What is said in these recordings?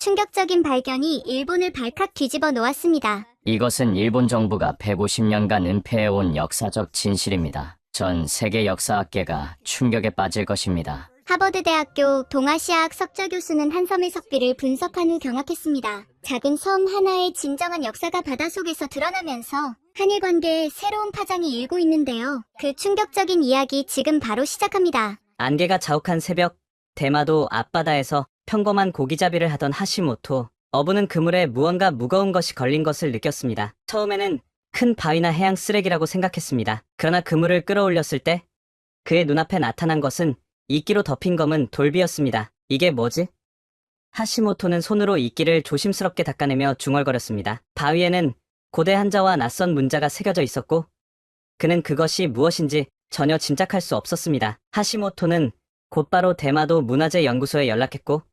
충격적인 발견이 일본을 발칵 뒤집어 놓았습니다. 이것은 일본 정부가 150년간 은폐해온 역사적 진실입니다. 전 세계 역사학계가 충격에 빠질 것입니다. 하버드대학교 동아시아학 석좌 교수는 한섬의 석비를 분석한 후 경악했습니다. 작은 섬 하나의 진정한 역사가 바닷속에서 드러나면서 한일 관계에 새로운 파장이 일고 있는데요. 그 충격적인 이야기 지금 바로 시작합니다. 안개가 자욱한 새벽, 대마도 앞바다에서 평범한 고기잡이를 하던 하시모토. 어부는 그물에 무언가 무거운 것이 걸린 것을 느꼈습니다. 처음에는 큰 바위나 해양 쓰레기라고 생각했습니다. 그러나 그물을 끌어올렸을 때 그의 눈앞에 나타난 것은 이끼로 덮인 검은 돌비였습니다. 이게 뭐지? 하시모토는 손으로 이끼를 조심스럽게 닦아내며 중얼거렸습니다. 바위에는 고대 한자와 낯선 문자가 새겨져 있었고 그는 그것이 무엇인지 전혀 짐작할 수 없었습니다. 하시모토는 곧바로 대마도 문화재 연구소에 연락했고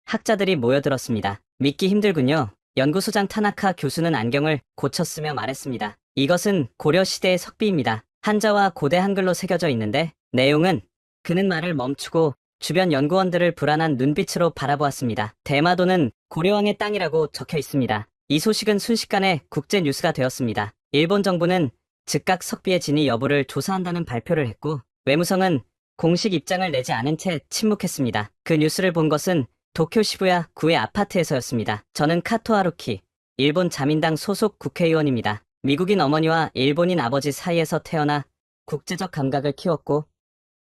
학자들이 모여들었습니다. 믿기 힘들군요. 연구소장 타나카 교수는 안경을 고쳤으며 말했습니다. 이것은 고려시대의 석비입니다. 한자와 고대 한글로 새겨져 있는데 내용은 그는 말을 멈추고 주변 연구원들을 불안한 눈빛으로 바라보았습니다. 대마도는 고려왕의 땅이라고 적혀 있습니다. 이 소식은 순식간에 국제 뉴스가 되었습니다. 일본 정부는 즉각 석비의 진위 여부를 조사한다는 발표를 했고 외무성은 공식 입장을 내지 않은 채 침묵했습니다. 그 뉴스를 본 것은 도쿄 시부야 구의 아파트에서였습니다. 저는 카토 하루키, 일본 자민당 소속 국회의원입니다. 미국인 어머니와 일본인 아버지 사이에서 태어나 국제적 감각을 키웠고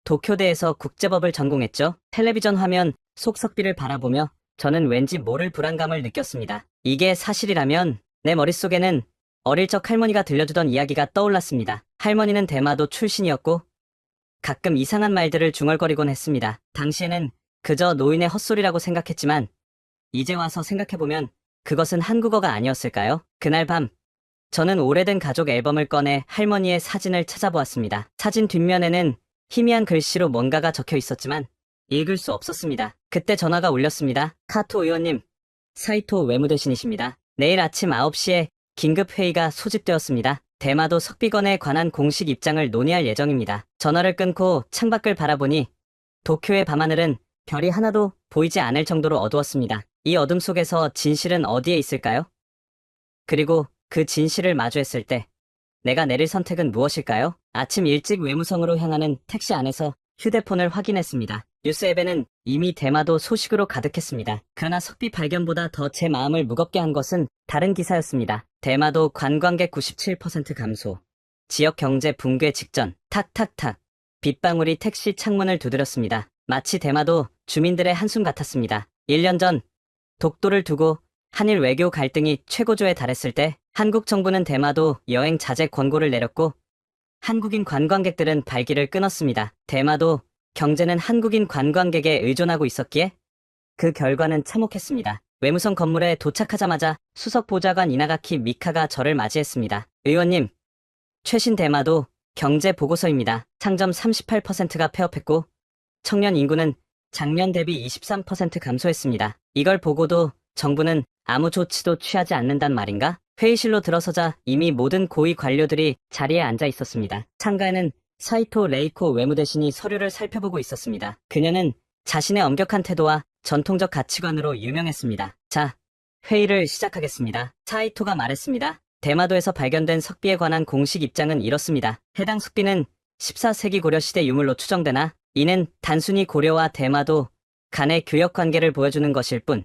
도쿄대에서 국제법을 전공했죠. 텔레비전 화면 속 석비를 바라보며 저는 왠지 모를 불안감을 느꼈습니다. 이게 사실이라면 내 머릿속에는 어릴 적 할머니가 들려주던 이야기가 떠올랐습니다. 할머니는 대마도 출신이었고 가끔 이상한 말들을 중얼거리곤 했습니다. 당시에는 그저 노인의 헛소리라고 생각했지만 이제 와서 생각해보면 그것은 한국어가 아니었을까요? 그날 밤 저는 오래된 가족 앨범을 꺼내 할머니의 사진을 찾아보았습니다. 사진 뒷면에는 희미한 글씨로 뭔가가 적혀 있었지만 읽을 수 없었습니다. 그때 전화가 울렸습니다. 카토 의원님, 사이토 외무대신이십니다. 내일 아침 9시에 긴급회의가 소집되었습니다. 대마도 석비건에 관한 공식 입장을 논의할 예정입니다. 전화를 끊고 창밖을 바라보니 도쿄의 밤하늘은 별이 하나도 보이지 않을 정도로 어두웠습니다. 이 어둠 속에서 진실은 어디에 있을까요? 그리고 그 진실을 마주했을 때 내가 내릴 선택은 무엇일까요? 아침 일찍 외무성으로 향하는 택시 안에서 휴대폰을 확인했습니다. 뉴스 앱에는 이미 대마도 소식으로 가득했습니다. 그러나 석비 발견보다 더 제 마음을 무겁게 한 것은 다른 기사였습니다. 대마도 관광객 97% 감소. 지역 경제 붕괴 직전. 탁탁탁. 빗방울이 택시 창문을 두드렸습니다. 마치 대마도 주민들의 한숨 같았습니다. 1년 전 독도를 두고 한일 외교 갈등이 최고조에 달했을 때 한국 정부는 대마도 여행 자제 권고를 내렸고 한국인 관광객들은 발길을 끊었습니다. 대마도 경제는 한국인 관광객에 의존하고 있었기에 그 결과는 참혹했습니다. 외무성 건물에 도착하자마자 수석 보좌관 이나가키 미카가 저를 맞이했습니다. 의원님, 최신 대마도 경제 보고서입니다. 상점 38%가 폐업했고 청년 인구는 작년 대비 23% 감소했습니다. 이걸 보고도 정부는 아무 조치도 취하지 않는단 말인가? 회의실로 들어서자 이미 모든 고위 관료들이 자리에 앉아 있었습니다. 창가에는 사이토 레이코 외무대신이 서류를 살펴보고 있었습니다. 그녀는 자신의 엄격한 태도와 전통적 가치관으로 유명했습니다. 자, 회의를 시작하겠습니다. 사이토가 말했습니다. 대마도에서 발견된 석비에 관한 공식 입장은 이렇습니다. 해당 석비는 14세기 고려시대 유물로 추정되나 이는 단순히 고려와 대마도 간의 교역 관계를 보여주는 것일 뿐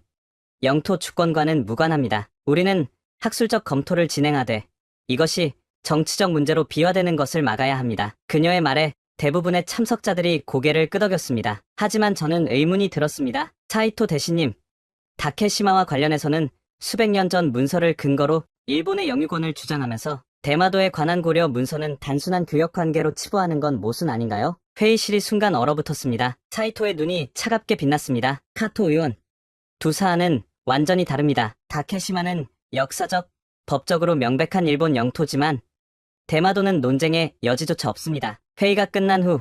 영토 주권과는 무관합니다. 우리는 학술적 검토를 진행하되 이것이 정치적 문제로 비화되는 것을 막아야 합니다. 그녀의 말에 대부분의 참석자들이 고개를 끄덕였습니다. 하지만 저는 의문이 들었습니다. 사이토 대신님, 다케시마와 관련해서는 수백 년 전 문서를 근거로 일본의 영유권을 주장하면서 대마도에 관한 고려 문서는 단순한 교역 관계로 치부하는 건 모순 아닌가요? 회의실이 순간 얼어붙었습니다. 사이토의 눈이 차갑게 빛났습니다. 카토 의원, 두 사안은 완전히 다릅니다. 다케시마는 역사적, 법적으로 명백한 일본 영토지만 대마도는 논쟁의 여지조차 없습니다. 회의가 끝난 후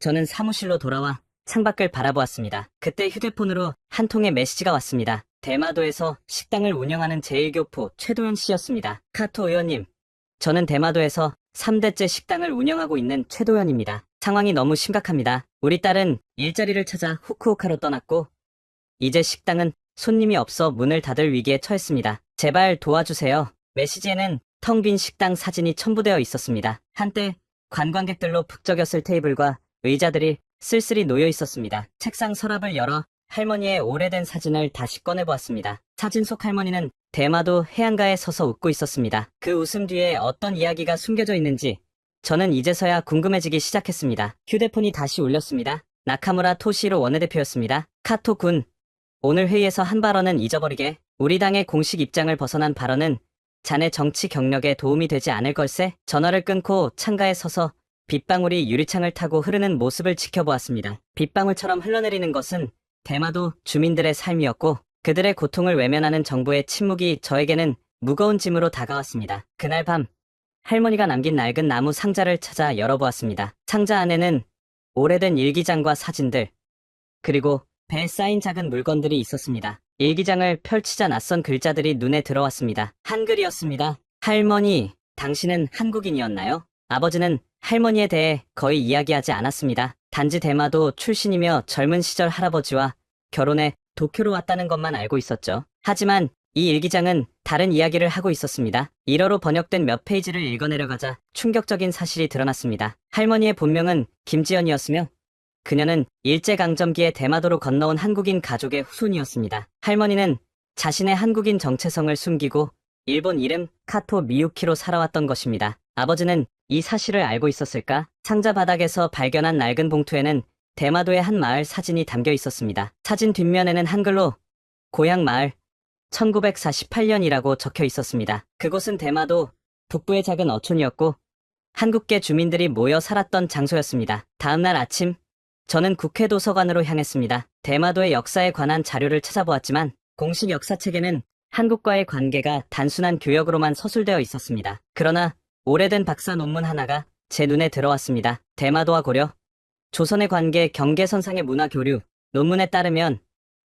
저는 사무실로 돌아와 창밖을 바라보았습니다. 그때 휴대폰으로 한 통의 메시지가 왔습니다. 대마도에서 식당을 운영하는 제1교포 최도현 씨였습니다. 카토 의원님, 저는 대마도에서 3대째 식당을 운영하고 있는 최도현입니다. 상황이 너무 심각합니다. 우리 딸은 일자리를 찾아 후쿠오카로 떠났고 이제 식당은 손님이 없어 문을 닫을 위기에 처했습니다. 제발 도와주세요. 메시지에는 텅 빈 식당 사진이 첨부되어 있었습니다. 한때 관광객들로 북적였을 테이블과 의자들이 쓸쓸히 놓여 있었습니다. 책상 서랍을 열어 할머니의 오래된 사진을 다시 꺼내보았습니다. 사진 속 할머니는 대마도 해안가에 서서 웃고 있었습니다. 그 웃음 뒤에 어떤 이야기가 숨겨져 있는지 저는 이제서야 궁금해지기 시작했습니다. 휴대폰이 다시 울렸습니다. 나카무라 토시로 원내대표였습니다. 카토 군, 오늘 회의에서 한 발언은 잊어버리게. 우리 당의 공식 입장을 벗어난 발언은 자네 정치 경력에 도움이 되지 않을 걸세. 전화를 끊고 창가에 서서 빗방울이 유리창을 타고 흐르는 모습을 지켜보았습니다. 빗방울처럼 흘러내리는 것은 대마도 주민들의 삶이었고 그들의 고통을 외면하는 정부의 침묵이 저에게는 무거운 짐으로 다가왔습니다. 그날 밤 할머니가 남긴 낡은 나무 상자를 찾아 열어보았습니다. 상자 안에는 오래된 일기장과 사진들, 그리고 배에 쌓인 작은 물건들이 있었습니다. 일기장을 펼치자 낯선 글자들이 눈에 들어왔습니다. 한글이었습니다. 할머니, 당신은 한국인이었나요? 아버지는 할머니에 대해 거의 이야기하지 않았습니다. 단지 대마도 출신이며 젊은 시절 할아버지와 결혼해 도쿄로 왔다는 것만 알고 있었죠. 하지만 이 일기장은 다른 이야기를 하고 있었습니다. 일어로 번역된 몇 페이지를 읽어내려가자 충격적인 사실이 드러났습니다. 할머니의 본명은 김지연이었으며 그녀는 일제강점기에 대마도로 건너온 한국인 가족의 후손이었습니다. 할머니는 자신의 한국인 정체성을 숨기고 일본 이름 카토 미유키로 살아왔던 것입니다. 아버지는 이 사실을 알고 있었을까? 상자 바닥에서 발견한 낡은 봉투에는 대마도의 한 마을 사진이 담겨 있었습니다. 사진 뒷면에는 한글로 고향 마을 1948년이라고 적혀 있었습니다. 그곳은 대마도 북부의 작은 어촌이었고 한국계 주민들이 모여 살았던 장소였습니다. 다음날 아침 저는 국회 도서관으로 향했습니다. 대마도의 역사에 관한 자료를 찾아보았지만 공식 역사책에는 한국과의 관계가 단순한 교역으로만 서술되어 있었습니다. 그러나 오래된 박사 논문 하나가 제 눈에 들어왔습니다. 대마도와 고려, 조선의 관계 경계선상의 문화 교류. 논문에 따르면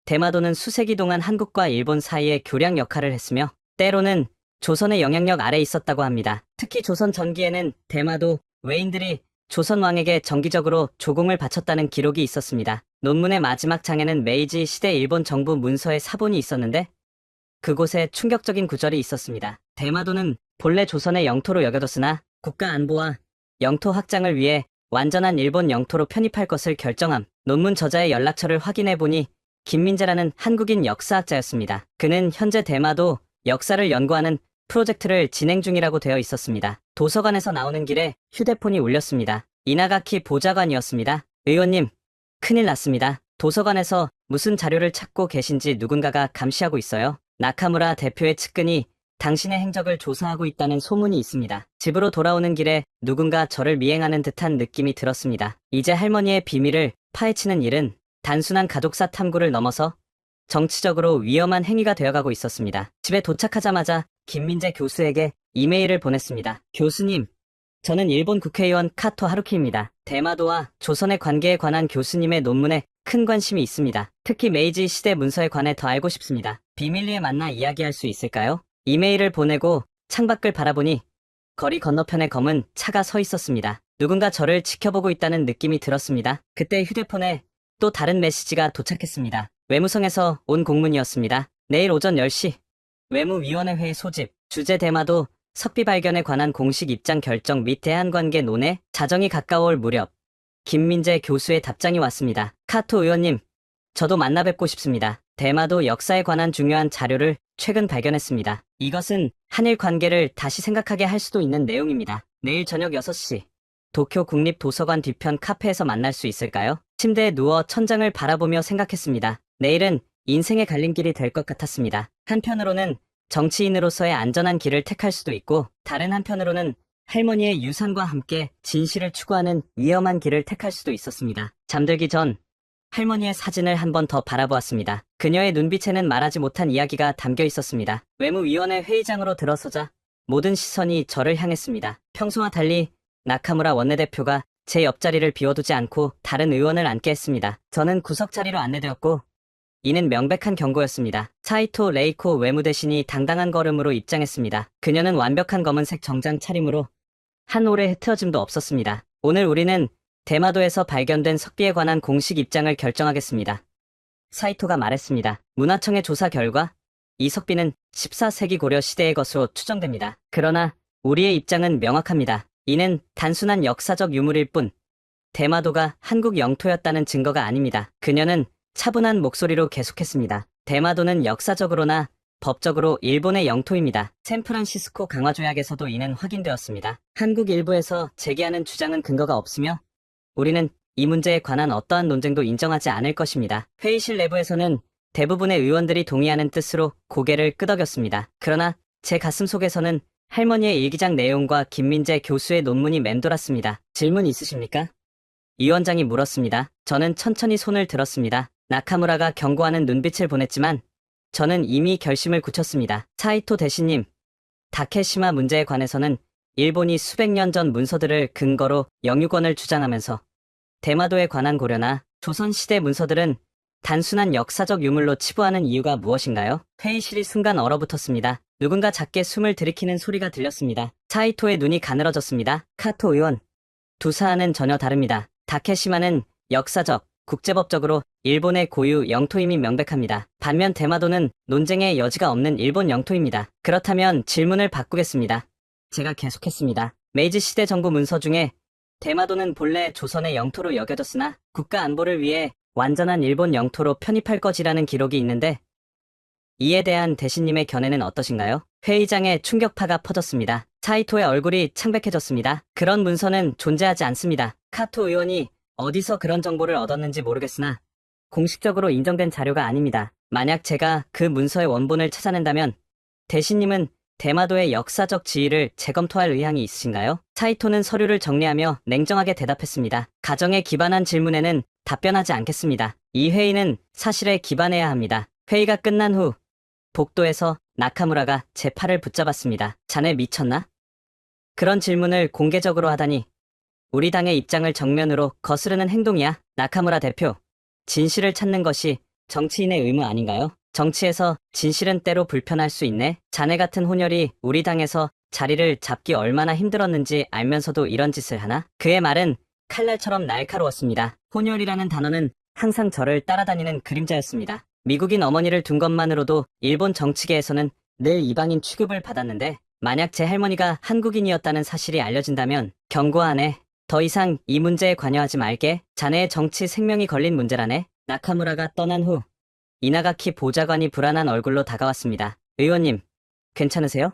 대마도는 수세기 동안 한국과 일본 사이의 교량 역할을 했으며 때로는 조선의 영향력 아래에 있었다고 합니다. 특히 조선 전기에는 대마도 외인들이 조선 왕에게 정기적으로 조공을 바쳤다는 기록이 있었습니다. 논문의 마지막 장에는 메이지 시대 일본 정부 문서의 사본이 있었는데 그곳에 충격적인 구절이 있었습니다. 대마도는 본래 조선의 영토로 여겨졌으나 국가 안보와 영토 확장을 위해 완전한 일본 영토로 편입할 것을 결정함. 논문 저자의 연락처를 확인해보니 김민재라는 한국인 역사학자였습니다. 그는 현재 대마도 역사를 연구하는 프로젝트를 진행 중이라고 되어 있었습니다. 도서관에서 나오는 길에 휴대폰이 울렸습니다. 이나가키 보좌관이었습니다. 의원님, 큰일 났습니다. 도서관에서 무슨 자료를 찾고 계신지 누군가가 감시하고 있어요. 나카무라 대표의 측근이 당신의 행적을 조사하고 있다는 소문이 있습니다. 집으로 돌아오는 길에 누군가 저를 미행하는 듯한 느낌이 들었습니다. 이제 할머니의 비밀을 파헤치는 일은 단순한 가족사 탐구를 넘어서 정치적으로 위험한 행위가 되어가고 있었습니다. 집에 도착하자마자 김민재 교수에게 이메일을 보냈습니다. 교수님, 저는 일본 국회의원 카토 하루키입니다. 대마도와 조선의 관계에 관한 교수님의 논문에 큰 관심이 있습니다. 특히 메이지 시대 문서에 관해 더 알고 싶습니다. 비밀리에 만나 이야기할 수 있을까요? 이메일을 보내고 창밖을 바라보니 거리 건너편에 검은 차가 서 있었습니다. 누군가 저를 지켜보고 있다는 느낌이 들었습니다. 그때 휴대폰에 또 다른 메시지가 도착했습니다. 외무성에서 온 공문이었습니다. 내일 오전 10시 외무위원회 회의 소집, 주재 대마도 석비 발견에 관한 공식 입장 결정 및 대한관계 논의, 자정이 가까워올 무렵 김민재 교수의 답장이 왔습니다. 카토 의원님, 저도 만나 뵙고 싶습니다. 대마도 역사에 관한 중요한 자료를 최근 발견했습니다. 이것은 한일 관계를 다시 생각하게 할 수도 있는 내용입니다. 내일 저녁 6시 도쿄 국립도서관 뒤편 카페에서 만날 수 있을까요? 침대에 누워 천장을 바라보며 생각했습니다. 내일은 인생의 갈림길이 될 것 같았습니다. 한편으로는 정치인으로서의 안전한 길을 택할 수도 있고 다른 한편으로는 할머니의 유산과 함께 진실을 추구하는 위험한 길을 택할 수도 있었습니다. 잠들기 전 할머니의 사진을 한 번 더 바라보았습니다. 그녀의 눈빛에는 말하지 못한 이야기가 담겨 있었습니다. 외무위원회 회의장으로 들어서자 모든 시선이 저를 향했습니다. 평소와 달리 나카무라 원내대표가 제 옆자리를 비워두지 않고 다른 의원을 앉게 했습니다. 저는 구석 자리로 안내되었고 이는 명백한 경고였습니다. 사이토 레이코 외무대신이 당당한 걸음으로 입장했습니다. 그녀는 완벽한 검은색 정장 차림으로 한 올의 흐트러짐도 없었습니다. 오늘 우리는 대마도에서 발견된 석비에 관한 공식 입장을 결정하겠습니다. 사이토가 말했습니다. 문화청의 조사 결과 이 석비는 14세기 고려 시대의 것으로 추정됩니다. 그러나 우리의 입장은 명확합니다. 이는 단순한 역사적 유물일 뿐 대마도가 한국 영토였다는 증거가 아닙니다. 그녀는 차분한 목소리로 계속했습니다. 대마도는 역사적으로나 법적으로 일본의 영토입니다. 샌프란시스코 강화조약에서도 이는 확인되었습니다. 한국 일부에서 제기하는 주장은 근거가 없으며 우리는 이 문제에 관한 어떠한 논쟁도 인정하지 않을 것입니다. 회의실 내부에서는 대부분의 의원들이 동의하는 뜻으로 고개를 끄덕였습니다. 그러나 제 가슴 속에서는 할머니의 일기장 내용과 김민재 교수의 논문이 맴돌았습니다. 질문 있으십니까? 위원장이 물었습니다. 저는 천천히 손을 들었습니다. 나카무라가 경고하는 눈빛을 보냈지만 저는 이미 결심을 굳혔습니다. 사이토 대신님, 다케시마 문제에 관해서는 일본이 수백 년 전 문서들을 근거로 영유권을 주장하면서 대마도에 관한 고려나 조선시대 문서들은 단순한 역사적 유물로 치부하는 이유가 무엇인가요? 회의실이 순간 얼어붙었습니다. 누군가 작게 숨을 들이키는 소리가 들렸습니다. 사이토의 눈이 가늘어졌습니다. 카토 의원, 두 사안은 전혀 다릅니다. 다케시마는 역사적, 국제법적으로 일본의 고유 영토임이 명백합니다. 반면 대마도는 논쟁의 여지가 없는 일본 영토입니다. 그렇다면 질문을 바꾸겠습니다. 제가 계속했습니다. 메이지 시대 정부 문서 중에 대마도는 본래 조선의 영토로 여겨졌으나 국가 안보를 위해 완전한 일본 영토로 편입할 것이라는 기록이 있는데 이에 대한 대신님의 견해는 어떠신가요? 회의장에 충격파가 퍼졌습니다. 사이토의 얼굴이 창백해졌습니다. 그런 문서는 존재하지 않습니다. 카토 의원이 어디서 그런 정보를 얻었는지 모르겠으나 공식적으로 인정된 자료가 아닙니다. 만약 제가 그 문서의 원본을 찾아낸다면 대신님은 대마도의 역사적 지위를 재검토할 의향이 있으신가요? 사이토는 서류를 정리하며 냉정하게 대답했습니다. 가정에 기반한 질문에는 답변하지 않겠습니다. 이 회의는 사실에 기반해야 합니다. 회의가 끝난 후 복도에서 나카무라가 제 팔을 붙잡았습니다. 자네 미쳤나? 그런 질문을 공개적으로 하다니 우리 당의 입장을 정면으로 거스르는 행동이야. 나카무라 대표, 진실을 찾는 것이 정치인의 의무 아닌가요? 정치에서 진실은 때로 불편할 수 있네. 자네 같은 혼혈이 우리 당에서 자리를 잡기 얼마나 힘들었는지 알면서도 이런 짓을 하나? 그의 말은 칼날처럼 날카로웠습니다. 혼혈이라는 단어는 항상 저를 따라다니는 그림자였습니다. 미국인 어머니를 둔 것만으로도 일본 정치계에서는 늘 이방인 취급을 받았는데 만약 제 할머니가 한국인이었다는 사실이 알려진다면 경고하네. 더 이상 이 문제에 관여하지 말게. 자네의 정치 생명이 걸린 문제라네. 나카무라가 떠난 후 이나가키 보좌관이 불안한 얼굴로 다가왔습니다. 의원님, 괜찮으세요?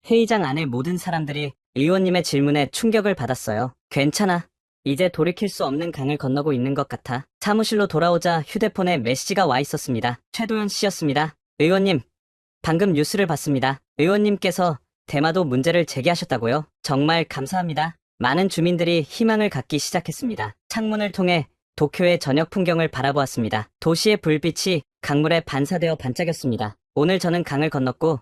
회의장 안의 모든 사람들이 의원님의 질문에 충격을 받았어요. 괜찮아. 이제 돌이킬 수 없는 강을 건너고 있는 것 같아. 사무실로 돌아오자 휴대폰에 메시지가 와 있었습니다. 최도현 씨였습니다. 의원님, 방금 뉴스를 봤습니다. 의원님께서 대마도 문제를 제기하셨다고요? 정말 감사합니다. 많은 주민들이 희망을 갖기 시작했습니다. 창문을 통해 도쿄의 저녁 풍경을 바라보았습니다. 도시의 불빛이 강물에 반사되어 반짝였습니다. 오늘 저는 강을 건넜고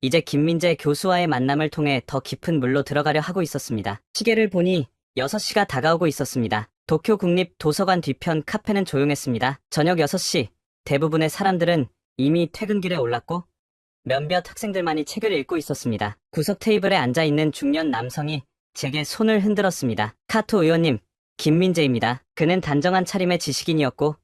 이제 김민재 교수와의 만남을 통해 더 깊은 물로 들어가려 하고 있었습니다. 시계를 보니 6시가 다가오고 있었습니다. 도쿄 국립도서관 뒤편 카페는 조용했습니다. 저녁 6시, 대부분의 사람들은 이미 퇴근길에 올랐고 몇몇 학생들만이 책을 읽고 있었습니다. 구석 테이블에 앉아있는 중년 남성이 제게 손을 흔들었습니다. 카토 의원님, 김민재입니다. 그는 단정한 차림의 지식인이었고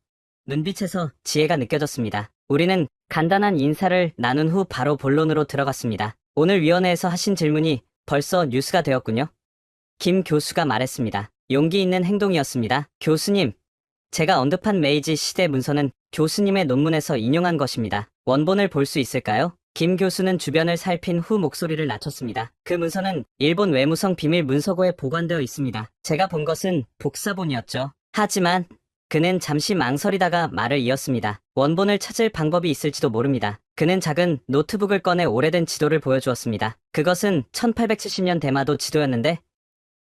눈빛에서 지혜가 느껴졌습니다. 우리는 간단한 인사를 나눈 후 바로 본론으로 들어갔습니다. 오늘 위원회에서 하신 질문이 벌써 뉴스가 되었군요. 김 교수가 말했습니다. 용기 있는 행동이었습니다. 교수님, 제가 언급한 메이지 시대 문서는 교수님의 논문에서 인용한 것입니다. 원본을 볼 수 있을까요? 김 교수는 주변을 살핀 후 목소리를 낮췄습니다. 그 문서는 일본 외무성 비밀 문서고에 보관되어 있습니다. 제가 본 것은 복사본이었죠. 하지만 그는 잠시 망설이다가 말을 이었습니다. 원본을 찾을 방법이 있을지도 모릅니다. 그는 작은 노트북을 꺼내 오래된 지도를 보여주었습니다. 그것은 1870년 대마도 지도였는데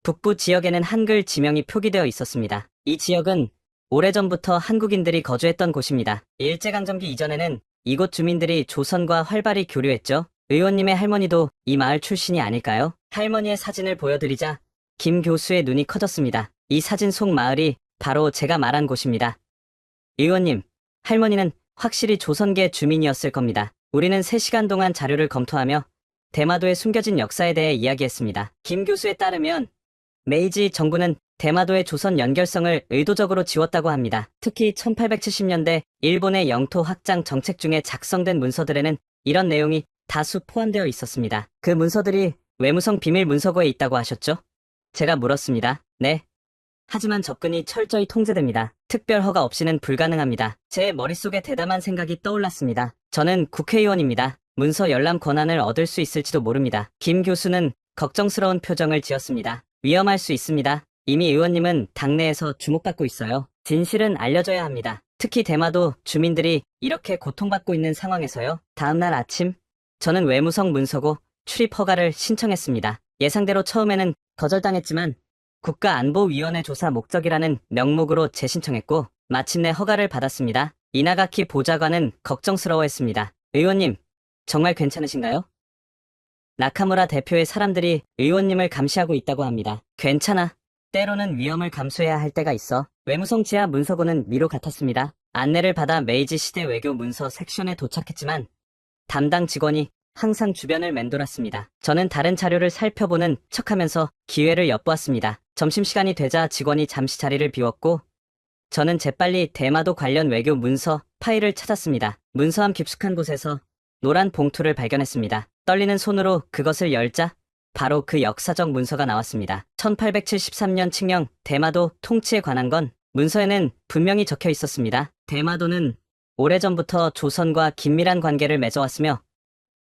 북부 지역에는 한글 지명이 표기되어 있었습니다. 이 지역은 오래전부터 한국인들이 거주했던 곳입니다. 일제강점기 이전에는 이곳 주민들이 조선과 활발히 교류했죠. 의원님의 할머니도 이 마을 출신이 아닐까요? 할머니의 사진을 보여드리자 김 교수의 눈이 커졌습니다. 이 사진 속 마을이 바로 제가 말한 곳입니다. 의원님, 할머니는 확실히 조선계 주민이었을 겁니다. 우리는 3시간 동안 자료를 검토하며 대마도의 숨겨진 역사에 대해 이야기했습니다. 김 교수에 따르면 메이지 정부는 대마도의 조선 연결성을 의도적으로 지웠다고 합니다. 특히 1870년대 일본의 영토 확장 정책 중에 작성된 문서들에는 이런 내용이 다수 포함되어 있었습니다. 그 문서들이 외무성 비밀 문서고에 있다고 하셨죠? 제가 물었습니다. 네. 하지만 접근이 철저히 통제됩니다. 특별 허가 없이는 불가능합니다. 제 머릿속에 대담한 생각이 떠올랐습니다. 저는 국회의원입니다. 문서 열람 권한을 얻을 수 있을지도 모릅니다. 김 교수는 걱정스러운 표정을 지었습니다. 위험할 수 있습니다. 이미 의원님은 당내에서 주목받고 있어요. 진실은 알려져야 합니다. 특히 대마도 주민들이 이렇게 고통받고 있는 상황에서요. 다음날 아침, 저는 외무성 문서고 출입 허가를 신청했습니다. 예상대로 처음에는 거절당했지만 국가안보위원회 조사 목적이라는 명목으로 재신청했고 마침내 허가를 받았습니다. 이나가키 보좌관은 걱정스러워했습니다. 의원님, 정말 괜찮으신가요? 나카무라 대표의 사람들이 의원님을 감시하고 있다고 합니다. 괜찮아. 때로는 위험을 감수해야 할 때가 있어. 외무성 지하 문서고는 미로 같았습니다. 안내를 받아 메이지 시대 외교 문서 섹션에 도착했지만 담당 직원이 항상 주변을 맴돌았습니다. 저는 다른 자료를 살펴보는 척하면서 기회를 엿보았습니다. 점심시간이 되자 직원이 잠시 자리를 비웠고 저는 재빨리 대마도 관련 외교 문서 파일을 찾았습니다. 문서함 깊숙한 곳에서 노란 봉투를 발견했습니다. 떨리는 손으로 그것을 열자 바로 그 역사적 문서가 나왔습니다. 1873년 칙령 대마도 통치에 관한 건 문서에는 분명히 적혀 있었습니다. 대마도는 오래전부터 조선과 긴밀한 관계를 맺어왔으며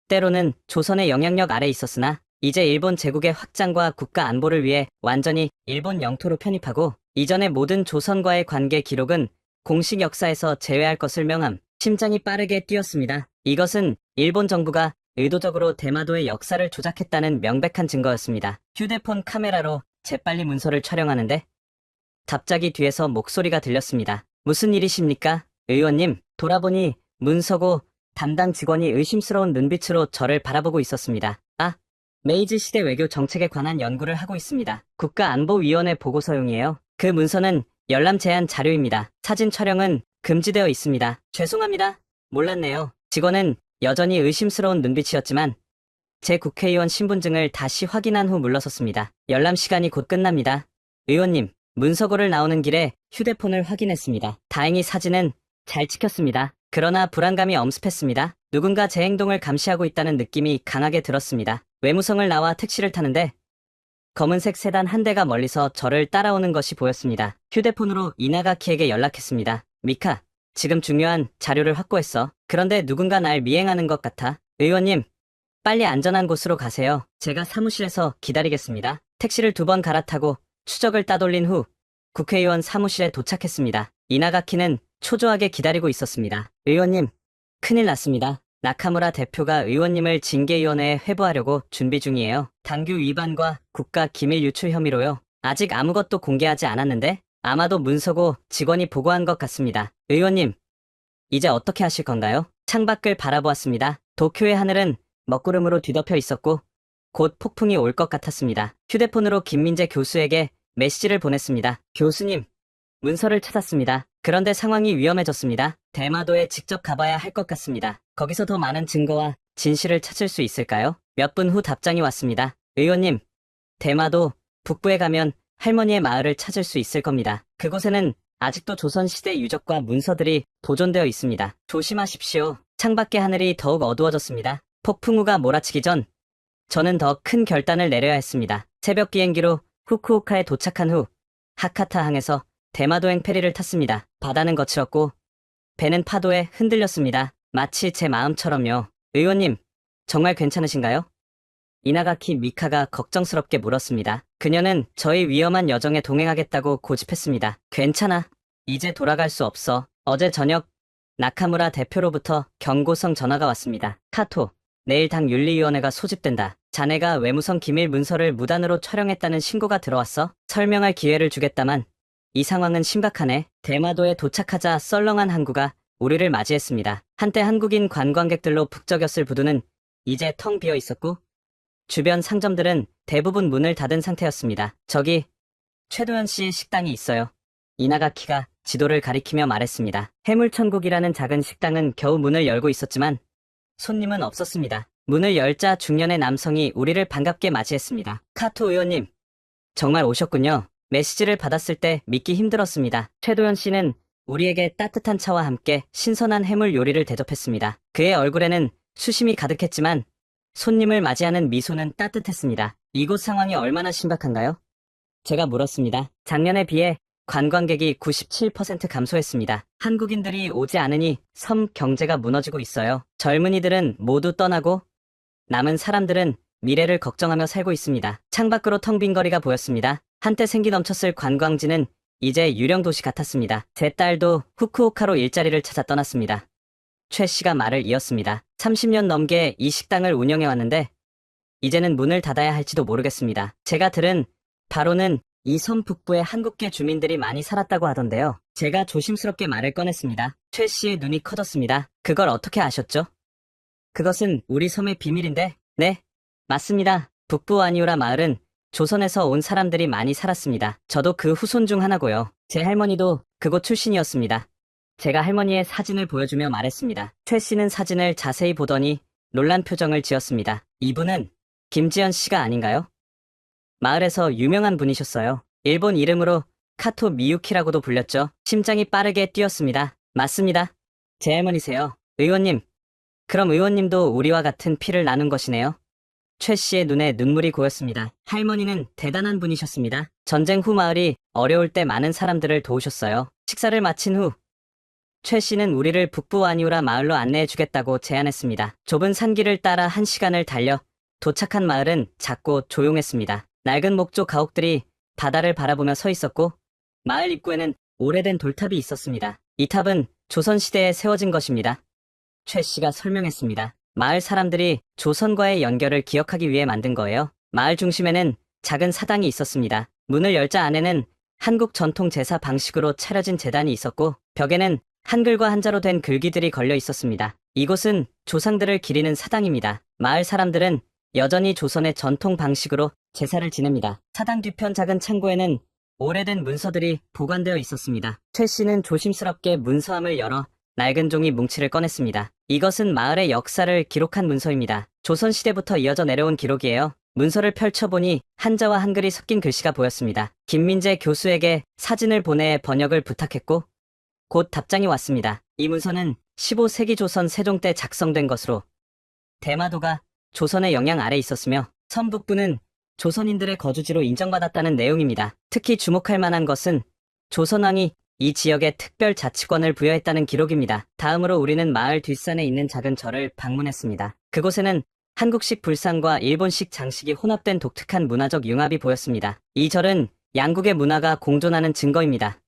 때로는 조선의 영향력 아래 있었으나 이제 일본 제국의 확장과 국가 안보를 위해 완전히 일본 영토로 편입하고 이전의 모든 조선과의 관계 기록은 공식 역사에서 제외할 것을 명함. 심장이 빠르게 뛰었습니다. 이것은 일본 정부가 의도적으로 대마도의 역사를 조작했다는 명백한 증거였습니다. 휴대폰 카메라로 재빨리 문서를 촬영하는데 갑자기 뒤에서 목소리가 들렸습니다. 무슨 일이십니까? 의원님, 돌아보니 문서고 담당 직원이 의심스러운 눈빛으로 저를 바라보고 있었습니다. 아, 메이지 시대 외교 정책에 관한 연구를 하고 있습니다. 국가안보위원회 보고서용이에요. 그 문서는 열람 제한 자료입니다. 사진 촬영은 금지되어 있습니다. 죄송합니다. 몰랐네요. 직원은 여전히 의심스러운 눈빛이었지만 제 국회의원 신분증을 다시 확인한 후 물러섰습니다. 열람 시간이 곧 끝납니다. 의원님, 문서고를 나오는 길에 휴대폰을 확인했습니다. 다행히 사진은 잘 찍혔습니다. 그러나 불안감이 엄습했습니다. 누군가 제 행동을 감시하고 있다는 느낌이 강하게 들었습니다. 외무성을 나와 택시를 타는데 검은색 세단 한 대가 멀리서 저를 따라오는 것이 보였습니다. 휴대폰으로 이나가키에게 연락했습니다. 미카, 지금 중요한 자료를 확보했어. 그런데 누군가 날 미행하는 것 같아. 의원님, 빨리 안전한 곳으로 가세요. 제가 사무실에서 기다리겠습니다. 택시를 2번 갈아타고 추적을 따돌린 후 국회의원 사무실에 도착했습니다. 이나가키는 초조하게 기다리고 있었습니다. 의원님, 큰일 났습니다. 나카무라 대표가 의원님을 징계위원회에 회부하려고 준비 중이에요. 당규 위반과 국가 기밀 유출 혐의로요. 아직 아무것도 공개하지 않았는데 아마도 문서고 직원이 보고한 것 같습니다. 의원님, 이제 어떻게 하실 건가요? 창밖을 바라보았습니다. 도쿄의 하늘은 먹구름으로 뒤덮여 있었고 곧 폭풍이 올 것 같았습니다. 휴대폰으로 김민재 교수에게 메시지를 보냈습니다. 교수님, 문서를 찾았습니다. 그런데 상황이 위험해졌습니다. 대마도에 직접 가봐야 할 것 같습니다. 거기서 더 많은 증거와 진실을 찾을 수 있을까요? 몇 분 후 답장이 왔습니다. 의원님, 대마도 북부에 가면 할머니의 마을을 찾을 수 있을 겁니다. 그곳에는 아직도 조선시대 유적과 문서들이 보존되어 있습니다. 조심하십시오. 창밖의 하늘이 더욱 어두워졌습니다. 폭풍우가 몰아치기 전 저는 더 큰 결단을 내려야 했습니다. 새벽 비행기로 후쿠오카에 도착한 후 하카타 항에서 대마도행 페리를 탔습니다. 바다는 거칠었고 배는 파도에 흔들렸습니다. 마치 제 마음처럼요. 의원님, 정말 괜찮으신가요? 이나가키 미카가 걱정스럽게 물었습니다. 그녀는 저희 위험한 여정에 동행하겠다고 고집했습니다. 괜찮아. 이제 돌아갈 수 없어. 어제 저녁 나카무라 대표로부터 경고성 전화가 왔습니다. 카토, 내일 당 윤리위원회가 소집된다. 자네가 외무성 기밀 문서를 무단으로 촬영했다는 신고가 들어왔어. 설명할 기회를 주겠다만 이 상황은 심각하네. 대마도에 도착하자 썰렁한 항구가 우리를 맞이했습니다. 한때 한국인 관광객들로 북적였을 부두는 이제 텅 비어 있었고 주변 상점들은 대부분 문을 닫은 상태였습니다. 저기 최도현 씨의 식당이 있어요. 이나가키가 지도를 가리키며 말했습니다. 해물천국이라는 작은 식당은 겨우 문을 열고 있었지만 손님은 없었습니다. 문을 열자 중년의 남성이 우리를 반갑게 맞이했습니다. 카토 의원님, 정말 오셨군요. 메시지를 받았을 때 믿기 힘들었습니다. 최도연 씨는 우리에게 따뜻한 차와 함께 신선한 해물 요리를 대접했습니다. 그의 얼굴에는 수심이 가득했지만 손님을 맞이하는 미소는 따뜻했습니다. 이곳 상황이 얼마나 심각한가요? 제가 물었습니다. 작년에 비해 관광객이 97% 감소했습니다. 한국인들이 오지 않으니 섬 경제가 무너지고 있어요. 젊은이들은 모두 떠나고 남은 사람들은 미래를 걱정하며 살고 있습니다. 창밖으로 텅 빈 거리가 보였습니다. 한때 생기 넘쳤을 관광지는 이제 유령 도시 같았습니다. 제 딸도 후쿠오카로 일자리를 찾아 떠났습니다. 최 씨가 말을 이었습니다. 30년 넘게 이 식당을 운영해왔는데 이제는 문을 닫아야 할지도 모르겠습니다. 제가 들은 바로는 이 섬 북부에 한국계 주민들이 많이 살았다고 하던데요. 제가 조심스럽게 말을 꺼냈습니다. 최 씨의 눈이 커졌습니다. 그걸 어떻게 아셨죠? 그것은 우리 섬의 비밀인데. 네, 맞습니다. 북부 아니우라 마을은 조선에서 온 사람들이 많이 살았습니다. 저도 그 후손 중 하나고요. 제 할머니도 그곳 출신이었습니다. 제가 할머니의 사진을 보여주며 말했습니다. 최 씨는 사진을 자세히 보더니 놀란 표정을 지었습니다. 이분은 김지연 씨가 아닌가요? 마을에서 유명한 분이셨어요. 일본 이름으로 카토 미유키라고도 불렸죠. 심장이 빠르게 뛰었습니다. 맞습니다. 제 할머니세요. 의원님. 그럼 의원님도 우리와 같은 피를 나눈 것이네요. 최 씨의 눈에 눈물이 고였습니다. 할머니는 대단한 분이셨습니다. 전쟁 후 마을이 어려울 때 많은 사람들을 도우셨어요. 식사를 마친 후 최 씨는 우리를 북부 아니우라 마을로 안내해 주겠다고 제안했습니다. 좁은 산길을 따라 1시간을 달려 도착한 마을은 작고 조용했습니다. 낡은 목조 가옥들이 바다를 바라보며 서 있었고 마을 입구에는 오래된 돌탑이 있었습니다. 이 탑은 조선시대에 세워진 것입니다. 최 씨가 설명했습니다. 마을 사람들이 조선과의 연결을 기억하기 위해 만든 거예요. 마을 중심에는 작은 사당이 있었습니다. 문을 열자 안에는 한국 전통 제사 방식으로 차려진 제단이 있었고 벽에는 한글과 한자로 된 글귀들이 걸려 있었습니다. 이곳은 조상들을 기리는 사당입니다. 마을 사람들은 여전히 조선의 전통 방식으로 제사를 지냅니다. 사당 뒤편 작은 창고에는 오래된 문서들이 보관되어 있었습니다. 최 씨는 조심스럽게 문서함을 열어 낡은 종이 뭉치를 꺼냈습니다. 이것은 마을의 역사를 기록한 문서입니다. 조선시대부터 이어져 내려온 기록이에요. 문서를 펼쳐보니 한자와 한글이 섞인 글씨가 보였습니다. 김민재 교수에게 사진을 보내 번역을 부탁했고 곧 답장이 왔습니다. 이 문서는 15세기 조선 세종 때 작성된 것으로 대마도가 조선의 영향 아래 있었으며 섬 북부는 조선인들의 거주지로 인정받았다는 내용입니다. 특히 주목할 만한 것은 조선왕이 이 지역에 특별 자치권을 부여했다는 기록입니다. 다음으로 우리는 마을 뒷산에 있는 작은 절을 방문했습니다. 그곳에는 한국식 불상과 일본식 장식이 혼합된 독특한 문화적 융합이 보였습니다. 이 절은 양국의 문화가 공존하는 증거입니다.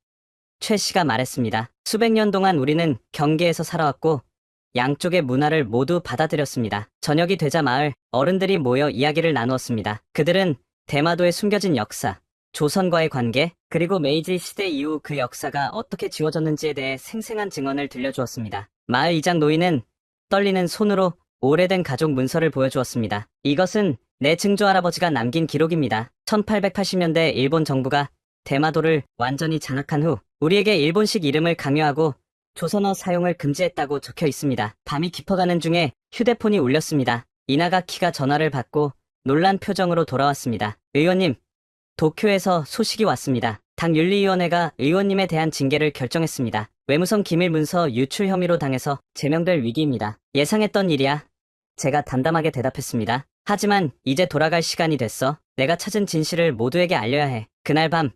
최 씨가 말했습니다. 수백 년 동안 우리는 경계에서 살아왔고 양쪽의 문화를 모두 받아들였습니다. 저녁이 되자 마을 어른들이 모여 이야기를 나누었습니다. 그들은 대마도에 숨겨진 역사, 조선과의 관계, 그리고 메이지 시대 이후 그 역사가 어떻게 지워졌는지에 대해 생생한 증언을 들려주었습니다. 마을 이장 노인은 떨리는 손으로 오래된 가족 문서를 보여주었습니다. 이것은 내 증조 할아버지가 남긴 기록입니다. 1880년대 일본 정부가 대마도를 완전히 장악한 후 우리에게 일본식 이름을 강요하고 조선어 사용을 금지했다고 적혀 있습니다. 밤이 깊어가는 중에 휴대폰이 울렸습니다. 이나가키가 전화를 받고 놀란 표정으로 돌아왔습니다. 의원님, 도쿄에서 소식이 왔습니다. 당 윤리위원회가 의원님에 대한 징계를 결정했습니다. 외무성 기밀 문서 유출 혐의로 당해서 제명될 위기입니다. 예상했던 일이야. 제가 담담하게 대답했습니다. 하지만 이제 돌아갈 시간이 됐어. 내가 찾은 진실을 모두에게 알려야 해. 그날 밤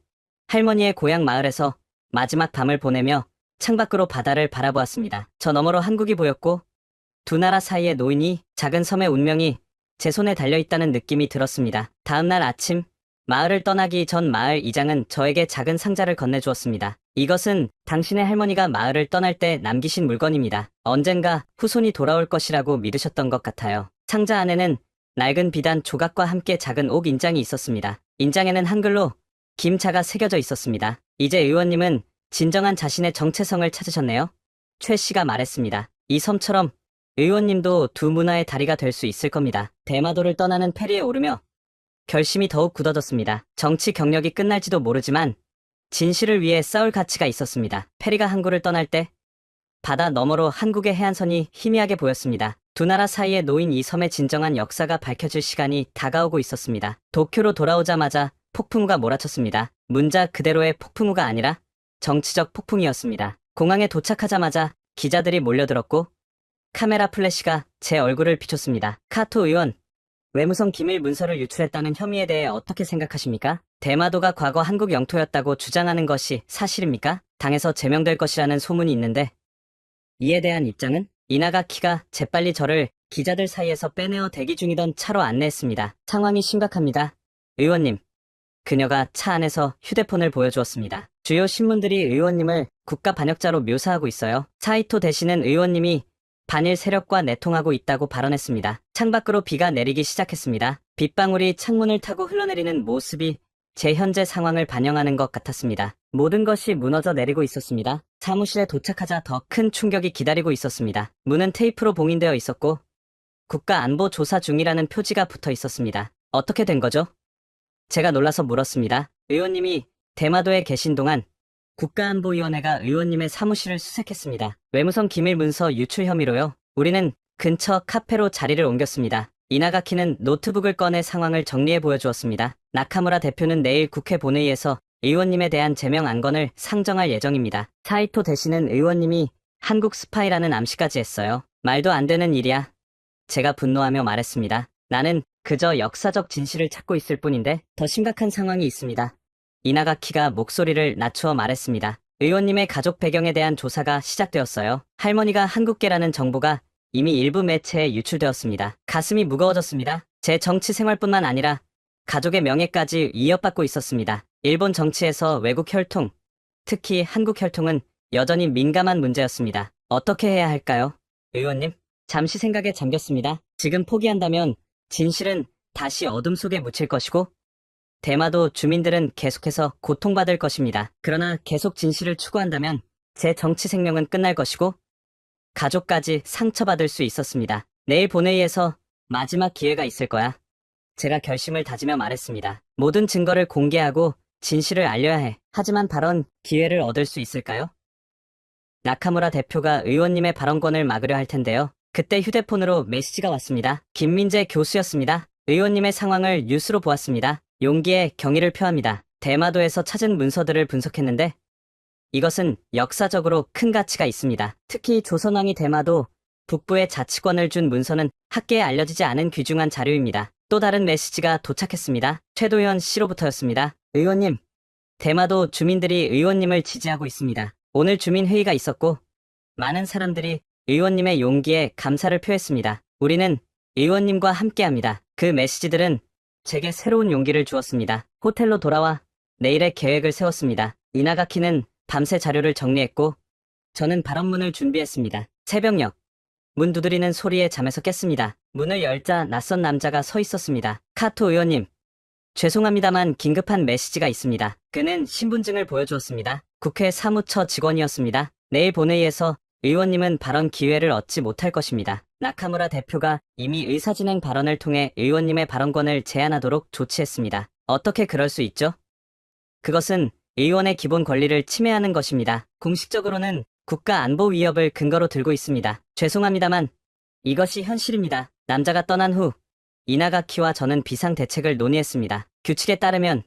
할머니의 고향 마을에서 마지막 밤을 보내며 창밖으로 바다를 바라보았습니다. 저 너머로 한국이 보였고 두 나라 사이의 노인이 작은 섬의 운명이 제 손에 달려있다는 느낌이 들었습니다. 다음날 아침 마을을 떠나기 전 마을 이장은 저에게 작은 상자를 건네주었습니다. 이것은 당신의 할머니가 마을을 떠날 때 남기신 물건입니다. 언젠가 후손이 돌아올 것이라고 믿으셨던 것 같아요. 상자 안에는 낡은 비단 조각과 함께 작은 옥 인장이 있었습니다. 인장에는 한글로 김자가 새겨져 있었습니다. 이제 의원님은 진정한 자신의 정체성을 찾으셨네요. 최 씨가 말했습니다. 이 섬처럼 의원님도 두 문화의 다리가 될 수 있을 겁니다. 대마도를 떠나는 페리에 오르며 결심이 더욱 굳어졌습니다. 정치 경력이 끝날지도 모르지만 진실을 위해 싸울 가치가 있었습니다. 페리가 항구를 떠날 때 바다 너머로 한국의 해안선이 희미하게 보였습니다. 두 나라 사이에 놓인 이 섬의 진정한 역사가 밝혀질 시간이 다가오고 있었습니다. 도쿄로 돌아오자마자 폭풍우가 몰아쳤습니다. 문자 그대로의 폭풍우가 아니라 정치적 폭풍이었습니다. 공항에 도착하자마자 기자들이 몰려들었고 카메라 플래시가 제 얼굴을 비췄습니다. 카토 의원, 외무성 기밀 문서를 유출했다는 혐의에 대해 어떻게 생각하십니까? 대마도가 과거 한국 영토였다고 주장하는 것이 사실입니까? 당에서 제명될 것이라는 소문이 있는데 이에 대한 입장은? 이나가키가 재빨리 저를 기자들 사이에서 빼내어 대기 중이던 차로 안내했습니다. 상황이 심각합니다. 의원님. 그녀가 차 안에서 휴대폰을 보여주었습니다. 주요 신문들이 의원님을 국가 반역자로 묘사하고 있어요. 사이토 대신은 의원님이 반일 세력과 내통하고 있다고 발언했습니다. 창밖으로 비가 내리기 시작했습니다. 빗방울이 창문을 타고 흘러내리는 모습이 제 현재 상황을 반영하는 것 같았습니다. 모든 것이 무너져 내리고 있었습니다. 사무실에 도착하자 더 큰 충격이 기다리고 있었습니다. 문은 테이프로 봉인되어 있었고 국가안보조사 중이라는 표지가 붙어 있었습니다. 어떻게 된 거죠? 제가 놀라서 물었습니다. 의원님이 대마도에 계신 동안 국가안보위원회가 의원님의 사무실을 수색했습니다. 외무성 기밀 문서 유출 혐의로요. 우리는 근처 카페로 자리를 옮겼습니다. 이나가키는 노트북을 꺼내 상황을 정리해 보여주었습니다. 나카무라 대표는 내일 국회 본회의에서 의원님에 대한 제명 안건을 상정할 예정입니다. 사이토 대신은 의원님이 한국 스파이라는 암시까지 했어요. 말도 안 되는 일이야. 제가 분노하며 말했습니다. 나는 그저 역사적 진실을 찾고 있을 뿐인데 더 심각한 상황이 있습니다. 이나가키가 목소리를 낮추어 말했습니다. 의원님의 가족 배경에 대한 조사가 시작되었어요. 할머니가 한국계라는 정보가 이미 일부 매체에 유출되었습니다. 가슴이 무거워졌습니다. 제 정치 생활뿐만 아니라 가족의 명예까지 위협받고 있었습니다. 일본 정치에서 외국 혈통, 특히 한국 혈통은 여전히 민감한 문제였습니다. 어떻게 해야 할까요? 의원님, 잠시 생각에 잠겼습니다. 지금 포기한다면 진실은 다시 어둠 속에 묻힐 것이고 대마도 주민들은 계속해서 고통받을 것입니다. 그러나 계속 진실을 추구한다면 제 정치 생명은 끝날 것이고 가족까지 상처받을 수 있었습니다. 내일 본회의에서 마지막 기회가 있을 거야. 제가 결심을 다지며 말했습니다. 모든 증거를 공개하고 진실을 알려야 해. 하지만 발언 기회를 얻을 수 있을까요? 나카무라 대표가 의원님의 발언권을 막으려 할 텐데요. 그때 휴대폰으로 메시지가 왔습니다. 김민재 교수였습니다. 의원님의 상황을 뉴스로 보았습니다. 용기에 경의를 표합니다. 대마도에서 찾은 문서들을 분석했는데 이것은 역사적으로 큰 가치가 있습니다. 특히 조선왕이 대마도 북부에 자치권을 준 문서는 학계에 알려지지 않은 귀중한 자료입니다. 또 다른 메시지가 도착했습니다. 최도현 씨로부터였습니다. 의원님, 대마도 주민들이 의원님을 지지하고 있습니다. 오늘 주민회의가 있었고 많은 사람들이 의원님의 용기에 감사를 표했습니다. 우리는 의원님과 함께합니다. 그 메시지들은 제게 새로운 용기를 주었습니다. 호텔로 돌아와 내일의 계획을 세웠습니다. 이나가키는 밤새 자료를 정리했고 저는 발언문을 준비했습니다. 새벽녘 문 두드리는 소리에 잠에서 깼습니다. 문을 열자 낯선 남자가 서 있었습니다. 카토 의원님, 죄송합니다만 긴급한 메시지가 있습니다. 그는 신분증을 보여주었습니다. 국회 사무처 직원이었습니다. 내일 본회의에서 의원님은 발언 기회를 얻지 못할 것입니다. 나카무라 대표가 이미 의사진행 발언을 통해 의원님의 발언권을 제한하도록 조치했습니다. 어떻게 그럴 수 있죠? 그것은 의원의 기본 권리를 침해하는 것입니다. 공식적으로는 국가 안보 위협을 근거로 들고 있습니다. 죄송합니다만 이것이 현실입니다. 남자가 떠난 후 이나가키와 저는 비상대책을 논의했습니다. 규칙에 따르면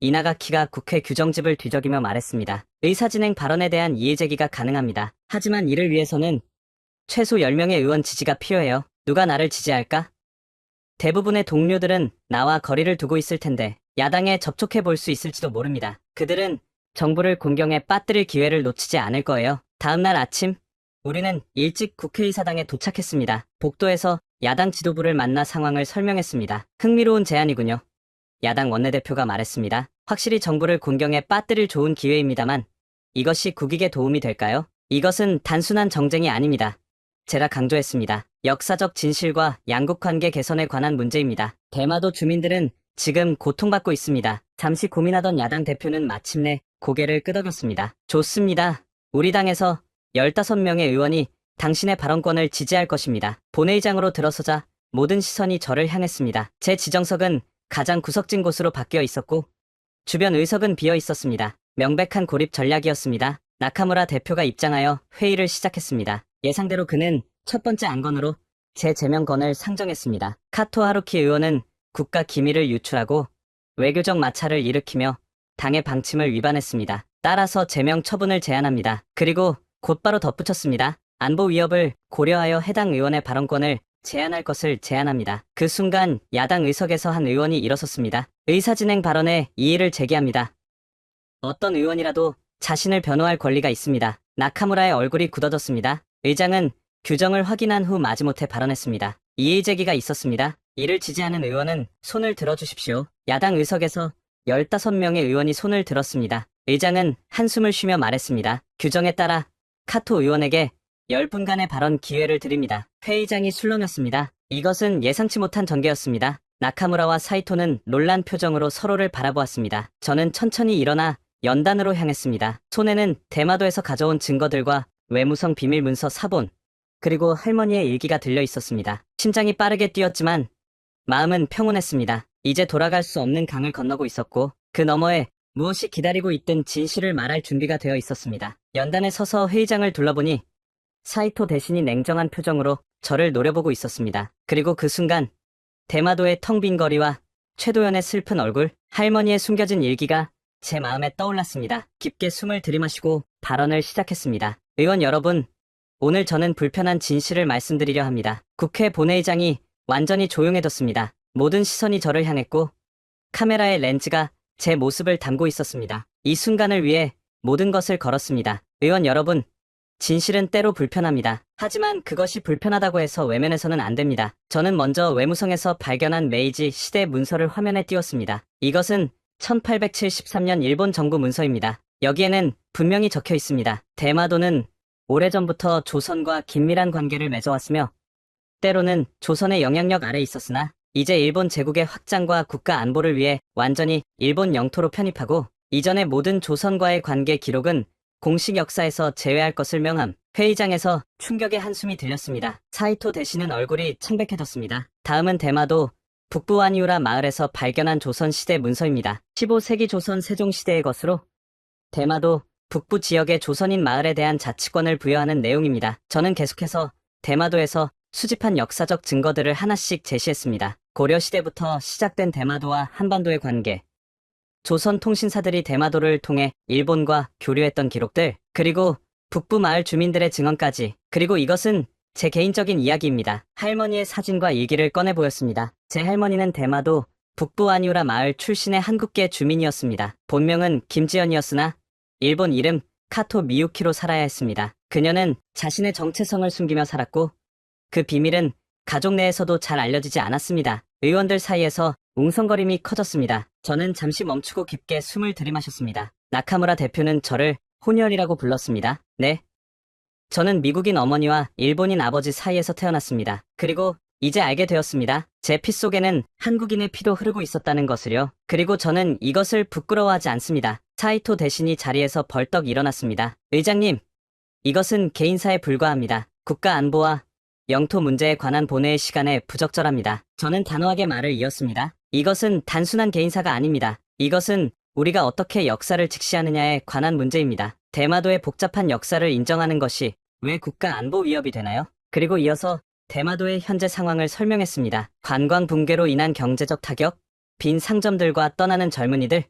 이나가키가 국회 규정집을 뒤적이며 말했습니다. 의사진행 발언에 대한 이의제기가 가능합니다. 하지만 이를 위해서는 최소 10명의 의원 지지가 필요해요. 누가 나를 지지할까? 대부분의 동료들은 나와 거리를 두고 있을 텐데 야당에 접촉해 볼 수 있을지도 모릅니다. 그들은 정부를 공경에 빠뜨릴 기회를 놓치지 않을 거예요. 다음날 아침 우리는 일찍 국회의사당에 도착했습니다. 복도에서 야당 지도부를 만나 상황을 설명했습니다. 흥미로운 제안이군요. 야당 원내대표가 말했습니다. 확실히 정부를 공경에 빠뜨릴 좋은 기회입니다만 이것이 국익에 도움이 될까요? 이것은 단순한 정쟁이 아닙니다. 제가 강조했습니다. 역사적 진실과 양국관계 개선에 관한 문제입니다. 대마도 주민들은 지금 고통받고 있습니다. 잠시 고민하던 야당 대표는 마침내 고개를 끄덕였습니다. 좋습니다. 우리 당에서 15명의 의원이 당신의 발언권을 지지할 것입니다. 본회의장으로 들어서자 모든 시선이 저를 향했습니다. 제 지정석은 가장 구석진 곳으로 바뀌어 있었고 주변 의석은 비어 있었습니다. 명백한 고립 전략이었습니다. 나카무라 대표가 입장하여 회의를 시작했습니다. 예상대로 그는 첫 번째 안건으로 제 제명건을 상정했습니다. 카토 하루키 의원은 국가 기밀을 유출하고 외교적 마찰을 일으키며 당의 방침을 위반했습니다. 따라서 제명 처분을 제안합니다. 그리고 곧바로 덧붙였습니다. 안보 위협을 고려하여 해당 의원의 발언권을 제한할 것을 제안합니다. 그 순간 야당 의석에서 한 의원이 일어섰습니다. 의사진행 발언에 이의를 제기합니다. 어떤 의원이라도 자신을 변호할 권리가 있습니다. 나카무라의 얼굴이 굳어졌습니다. 의장은 규정을 확인한 후 마지못해 발언했습니다. 이의 제기가 있었습니다. 이를 지지하는 의원은 손을 들어주십시오. 야당 의석에서 15명의 의원이 손을 들었습니다. 의장은 한숨을 쉬며 말했습니다. 규정에 따라 카토 의원에게 10분간의 발언 기회를 드립니다. 회의장이 술렁였습니다. 이것은 예상치 못한 전개였습니다. 나카무라와 사이토는 놀란 표정으로 서로를 바라보았습니다. 저는 천천히 일어나 연단으로 향했습니다. 손에는 대마도에서 가져온 증거들과 외무성 비밀 문서 사본, 그리고 할머니의 일기가 들려 있었습니다. 심장이 빠르게 뛰었지만 마음은 평온했습니다. 이제 돌아갈 수 없는 강을 건너고 있었고 그 너머에 무엇이 기다리고 있든 진실을 말할 준비가 되어 있었습니다. 연단에 서서 회의장을 둘러보니 사이토 대신이 냉정한 표정으로 저를 노려보고 있었습니다. 그리고 그 순간 대마도의 텅 빈 거리와 최도연의 슬픈 얼굴, 할머니의 숨겨진 일기가 제 마음에 떠올랐습니다. 깊게 숨을 들이마시고 발언을 시작했습니다. 의원 여러분, 오늘 저는 불편한 진실을 말씀드리려 합니다. 국회 본회의장이 완전히 조용해졌습니다. 모든 시선이 저를 향했고 카메라의 렌즈가 제 모습을 담고 있었습니다. 이 순간을 위해 모든 것을 걸었습니다. 의원 여러분, 진실은 때로 불편합니다. 하지만 그것이 불편하다고 해서 외면해서는 안 됩니다. 저는 먼저 외무성에서 발견한 메이지 시대 문서를 화면에 띄웠습니다. 이것은 1873년 일본 정부 문서입니다. 여기에는 분명히 적혀 있습니다. 대마도는 오래전부터 조선과 긴밀한 관계를 맺어왔으며 때로는 조선의 영향력 아래 있었으나 이제 일본 제국의 확장과 국가 안보를 위해 완전히 일본 영토로 편입하고 이전의 모든 조선과의 관계 기록은 공식 역사에서 제외할 것을 명함. 회의장에서 충격의 한숨이 들렸습니다. 사이토 대신은 얼굴이 창백해졌습니다. 다음은 대마도 북부 와니우라 마을에서 발견한 조선시대 문서입니다. 15세기 조선 세종시대의 것으로 대마도 북부 지역의 조선인 마을에 대한 자치권을 부여하는 내용입니다. 저는 계속해서 대마도에서 수집한 역사적 증거들을 하나씩 제시했습니다. 고려시대부터 시작된 대마도와 한반도의 관계, 조선 통신사들이 대마도를 통해 일본과 교류했던 기록들, 그리고 북부 마을 주민들의 증언까지. 그리고 이것은 제 개인적인 이야기입니다. 할머니의 사진과 일기를 꺼내 보였습니다. 제 할머니는 대마도 북부 아니우라 마을 출신의 한국계 주민이었습니다. 본명은 김지연이었으나 일본 이름 카토 미유키로 살아야 했습니다. 그녀는 자신의 정체성을 숨기며 살았고 그 비밀은 가족 내에서도 잘 알려지지 않았습니다. 의원들 사이에서 웅성거림이 커졌습니다. 저는 잠시 멈추고 깊게 숨을 들이마셨습니다. 나카무라 대표는 저를 혼혈이라고 불렀습니다. 네. 저는 미국인 어머니와 일본인 아버지 사이에서 태어났습니다. 그리고 이제 알게 되었습니다. 제 피 속에는 한국인의 피도 흐르고 있었다는 것을요. 그리고 저는 이것을 부끄러워하지 않습니다. 사이토 대신이 자리에서 벌떡 일어났습니다. 의장님, 이것은 개인사에 불과합니다. 국가 안보와 영토 문제에 관한 본회의 시간에 부적절합니다. 저는 단호하게 말을 이었습니다. 이것은 단순한 개인사가 아닙니다. 이것은 우리가 어떻게 역사를 직시하느냐에 관한 문제입니다. 대마도의 복잡한 역사를 인정하는 것이 왜 국가 안보 위협이 되나요? 그리고 이어서 대마도의 현재 상황을 설명했습니다. 관광 붕괴로 인한 경제적 타격, 빈 상점들과 떠나는 젊은이들,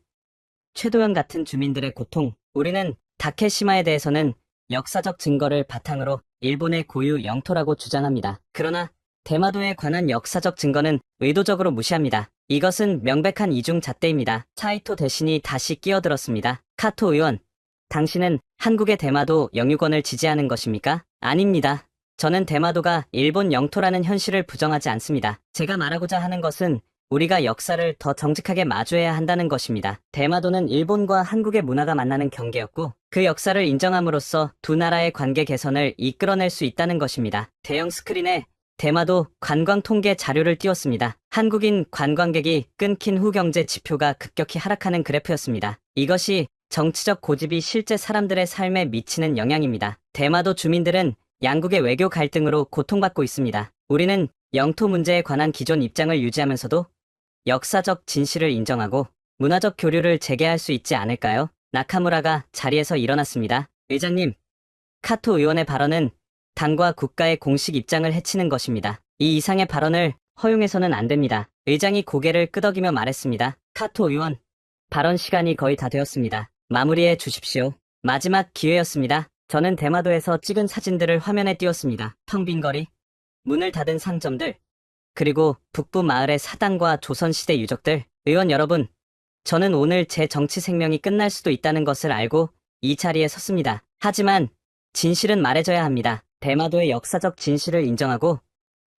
최도연 같은 주민들의 고통. 우리는 다케시마에 대해서는 역사적 증거를 바탕으로 일본의 고유 영토라고 주장합니다. 그러나 대마도에 관한 역사적 증거는 의도적으로 무시합니다. 이것은 명백한 이중잣대입니다. 사이토 대신이 다시 끼어들었습니다. 카토 의원, 당신은 한국의 대마도 영유권을 지지하는 것입니까? 아닙니다. 저는 대마도가 일본 영토라는 현실을 부정하지 않습니다. 제가 말하고자 하는 것은 우리가 역사를 더 정직하게 마주해야 한다는 것입니다. 대마도는 일본과 한국의 문화가 만나는 경계였고 그 역사를 인정함으로써 두 나라의 관계 개선을 이끌어낼 수 있다는 것입니다. 대형 스크린에 대마도 관광 통계 자료를 띄웠습니다. 한국인 관광객이 끊긴 후 경제 지표가 급격히 하락하는 그래프였습니다. 이것이 정치적 고집이 실제 사람들의 삶에 미치는 영향입니다. 대마도 주민들은 양국의 외교 갈등으로 고통받고 있습니다. 우리는 영토 문제에 관한 기존 입장을 유지하면서도 역사적 진실을 인정하고 문화적 교류를 재개할 수 있지 않을까요? 나카무라가 자리에서 일어났습니다. 의장님, 카토 의원의 발언은 당과 국가의 공식 입장을 해치는 것입니다. 이 이상의 발언을 허용해서는 안 됩니다. 의장이 고개를 끄덕이며 말했습니다. 카토 의원, 발언 시간이 거의 다 되었습니다. 마무리해 주십시오. 마지막 기회였습니다. 저는 대마도에서 찍은 사진들을 화면에 띄웠습니다. 텅 빈 거리, 문을 닫은 상점들, 그리고 북부 마을의 사당과 조선시대 유적들. 의원 여러분, 저는 오늘 제 정치 생명이 끝날 수도 있다는 것을 알고 이 자리에 섰습니다. 하지만 진실은 말해져야 합니다. 대마도의 역사적 진실을 인정하고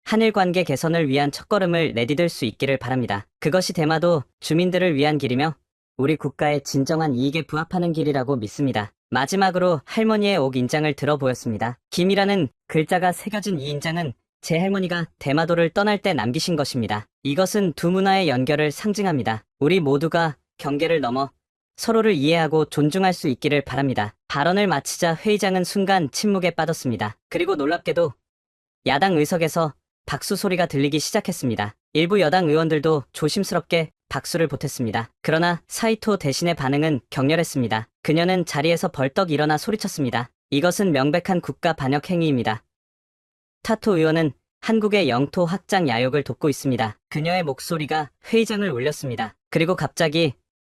한일 관계 개선을 위한 첫걸음을 내디딜 수 있기를 바랍니다. 그것이 대마도 주민들을 위한 길이며 우리 국가의 진정한 이익에 부합하는 길이라고 믿습니다. 마지막으로 할머니의 옥 인장을 들어 보였습니다. 김이라는 글자가 새겨진 이 인장은 제 할머니가 대마도를 떠날 때 남기신 것입니다. 이것은 두 문화의 연결을 상징합니다. 우리 모두가 경계를 넘어 서로를 이해하고 존중할 수 있기를 바랍니다. 발언을 마치자 회의장은 순간 침묵에 빠졌습니다. 그리고 놀랍게도 야당 의석에서 박수 소리가 들리기 시작했습니다. 일부 여당 의원들도 조심스럽게 박수를 보탰습니다. 그러나 사이토 대신의 반응은 격렬했습니다. 그녀는 자리에서 벌떡 일어나 소리쳤습니다. 이것은 명백한 국가 반역 행위입니다. 타토 의원은 한국의 영토 확장 야욕을 돕고 있습니다. 그녀의 목소리가 회의장을 울렸습니다. 그리고 갑자기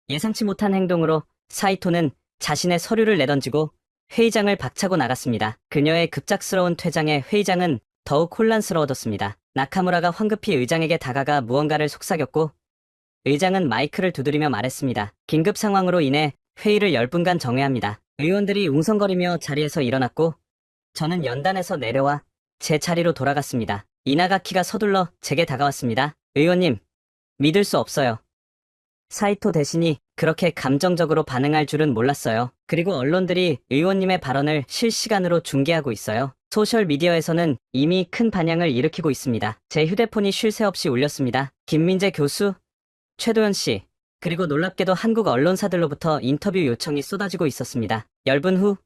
예상치 못한 행동으로 사이토는 자신의 서류를 내던지고 회의장을 박차고 나갔습니다. 그녀의 급작스러운 퇴장에 회의장은 더욱 혼란스러워졌습니다. 나카무라가 황급히 의장에게 다가가 무언가를 속삭였고 의장은 마이크를 두드리며 말했습니다. 긴급 상황으로 인해 회의를 10분간 정회합니다. 의원들이 웅성거리며 자리에서 일어났고 저는 연단에서 내려와 제 자리로 돌아갔습니다. 이나가키가 서둘러 제게 다가왔습니다. 의원님, 믿을 수 없어요. 사이토 대신이 그렇게 감정적으로 반응할 줄은 몰랐어요. 그리고 언론들이 의원님의 발언을 실시간으로 중계하고 있어요. 소셜미디어에서는 이미 큰 반향을 일으키고 있습니다. 제 휴대폰이 쉴 새 없이 울렸습니다. 김민재 교수, 최도연 씨, 그리고 놀랍게도 한국 언론사들로부터 인터뷰 요청이 쏟아지고 있었습니다. 열분 후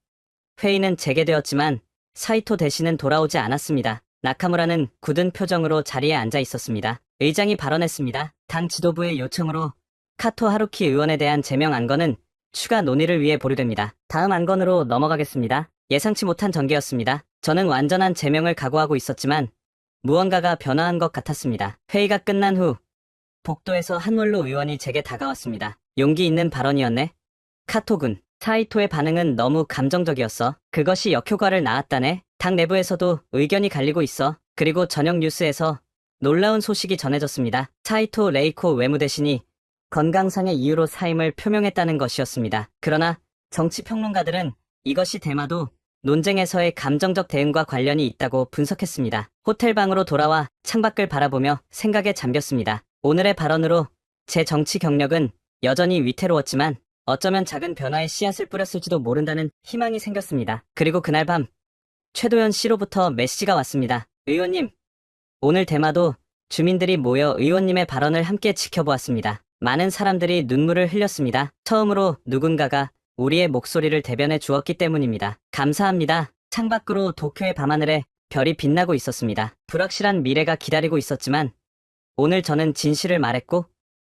회의는 재개되었지만 사이토 대신은 돌아오지 않았습니다. 나카무라는 굳은 표정으로 자리에 앉아 있었습니다. 의장이 발언했습니다. 당 지도부의 요청으로 카토 하루키 의원에 대한 제명 안건은 추가 논의를 위해 보류됩니다. 다음 안건으로 넘어가겠습니다. 예상치 못한 전개였습니다. 저는 완전한 제명을 각오하고 있었지만 무언가가 변화한 것 같았습니다. 회의가 끝난 후 복도에서 한월로 의원이 제게 다가왔습니다. 용기 있는 발언이었네. 카토군. 사이토의 반응은 너무 감정적이었어. 그것이 역효과를 낳았다네. 당 내부에서도 의견이 갈리고 있어. 그리고 저녁 뉴스에서 놀라운 소식이 전해졌습니다. 사이토 레이코 외무대신이 건강상의 이유로 사임을 표명했다는 것이었습니다. 그러나 정치평론가들은 이것이 대마도 논쟁에서의 감정적 대응과 관련이 있다고 분석했습니다. 호텔방으로 돌아와 창밖을 바라보며 생각에 잠겼습니다. 오늘의 발언으로 제 정치 경력은 여전히 위태로웠지만 어쩌면 작은 변화의 씨앗을 뿌렸을지도 모른다는 희망이 생겼습니다. 그리고 그날 밤 최도연 씨로부터 메시지가 왔습니다. 의원님, 오늘 대마도 주민들이 모여 의원님의 발언을 함께 지켜보았습니다. 많은 사람들이 눈물을 흘렸습니다. 처음으로 누군가가 우리의 목소리를 대변해 주었기 때문입니다. 감사합니다. 창밖으로 도쿄의 밤하늘에 별이 빛나고 있었습니다. 불확실한 미래가 기다리고 있었지만 오늘 저는 진실을 말했고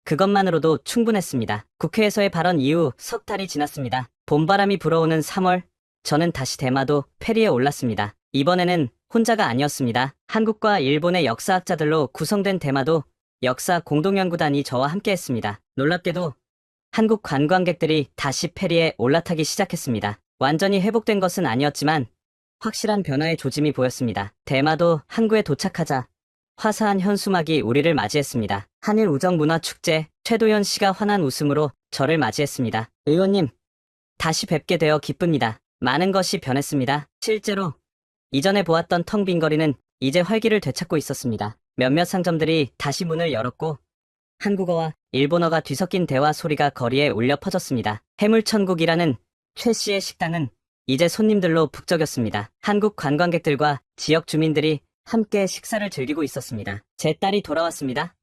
그것만으로도 충분했습니다. 국회에서의 발언 이후 석 달이 지났습니다. 봄바람이 불어오는 3월, 저는 다시 대마도 페리에 올랐습니다. 이번에는 혼자가 아니었습니다. 한국과 일본의 역사학자들로 구성된 대마도 역사 공동연구단이 저와 함께했습니다. 놀랍게도 한국 관광객들이 다시 페리에 올라타기 시작했습니다. 완전히 회복된 것은 아니었지만 확실한 변화의 조짐이 보였습니다. 대마도 항구에 도착하자 화사한 현수막이 우리를 맞이했습니다. 한일 우정문화축제, 최도연 씨가 환한 웃음으로 저를 맞이했습니다. 의원님, 다시 뵙게 되어 기쁩니다. 많은 것이 변했습니다. 실제로 이전에 보았던 텅 빈 거리는 이제 활기를 되찾고 있었습니다. 몇몇 상점들이 다시 문을 열었고 한국어와 일본어가 뒤섞인 대화 소리가 거리에 울려 퍼졌습니다. 해물천국이라는 최 씨의 식당은 이제 손님들로 북적였습니다. 한국 관광객들과 지역 주민들이 함께 식사를 즐기고 있었습니다. 제 딸이 돌아왔습니다.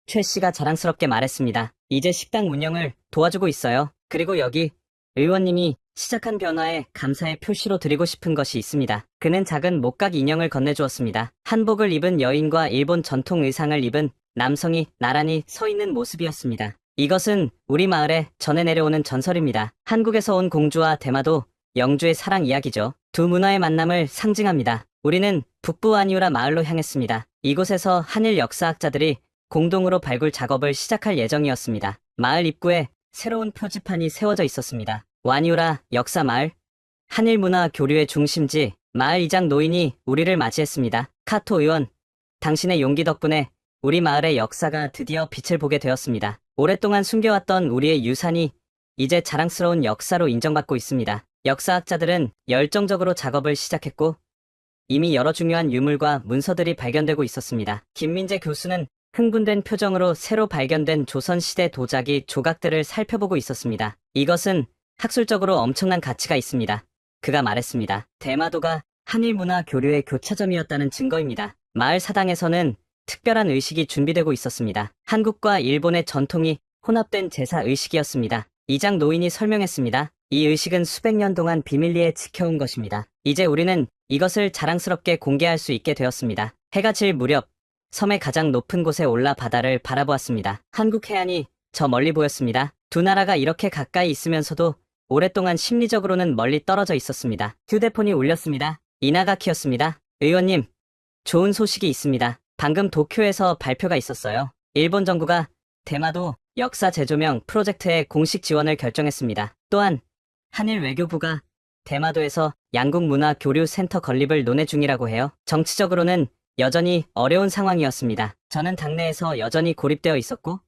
최 씨가 자랑스럽게 말했습니다. 이제 식당 운영을 도와주고 있어요. 그리고 여기 의원님이 시작한 변화에 감사의 표시로 드리고 싶은 것이 있습니다. 그는 작은 목각 인형을 건네주었습니다. 한복을 입은 여인과 일본 전통 의상을 입은 남성이 나란히 서 있는 모습이었습니다. 이것은 우리 마을에 전해 내려오는 전설입니다. 한국에서 온 공주와 대마도, 영주의 사랑 이야기죠. 두 문화의 만남을 상징합니다. 우리는 북부 아니우라 마을로 향했습니다. 이곳에서 한일 역사학자들이 공동으로 발굴 작업을 시작할 예정이었습니다. 마을 입구에 새로운 표지판이 세워져 있었습니다. 와니우라 역사 마을, 한일 문화 교류의 중심지, 마을 이장 노인이 우리를 맞이했습니다. 카토 의원, 당신의 용기 덕분에 우리 마을의 역사가 드디어 빛을 보게 되었습니다. 오랫동안 숨겨왔던 우리의 유산이 이제 자랑스러운 역사로 인정받고 있습니다. 역사학자들은 열정적으로 작업을 시작했고 이미 여러 중요한 유물과 문서들이 발견되고 있었습니다. 김민재 교수는 흥분된 표정으로 새로 발견된 조선시대 도자기 조각들을 살펴보고 있었습니다. 이것은 학술적으로 엄청난 가치가 있습니다. 그가 말했습니다. 대마도가 한일 문화 교류의 교차점이었다는 증거입니다. 마을 사당에서는 특별한 의식이 준비되고 있었습니다. 한국과 일본의 전통이 혼합된 제사 의식이었습니다. 이장 노인이 설명했습니다. 이 의식은 수백 년 동안 비밀리에 지켜온 것입니다. 이제 우리는 이것을 자랑스럽게 공개할 수 있게 되었습니다. 해가 질 무렵 섬의 가장 높은 곳에 올라 바다를 바라보았습니다. 한국 해안이 저 멀리 보였습니다. 두 나라가 이렇게 가까이 있으면서도 오랫동안 심리적으로는 멀리 떨어져 있었습니다. 휴대폰이 울렸습니다. 이나가키였습니다. 의원님, 좋은 소식이 있습니다. 방금 도쿄에서 발표가 있었어요. 일본 정부가 대마도 역사 재조명 프로젝트에 공식 지원을 결정했습니다. 또한 한일 외교부가 대마도에서 양국 문화 교류 센터 건립을 논의 중이라고 해요. 정치적으로는 여전히 어려운 상황이었습니다. 저는 당내에서 여전히 고립되어 있었고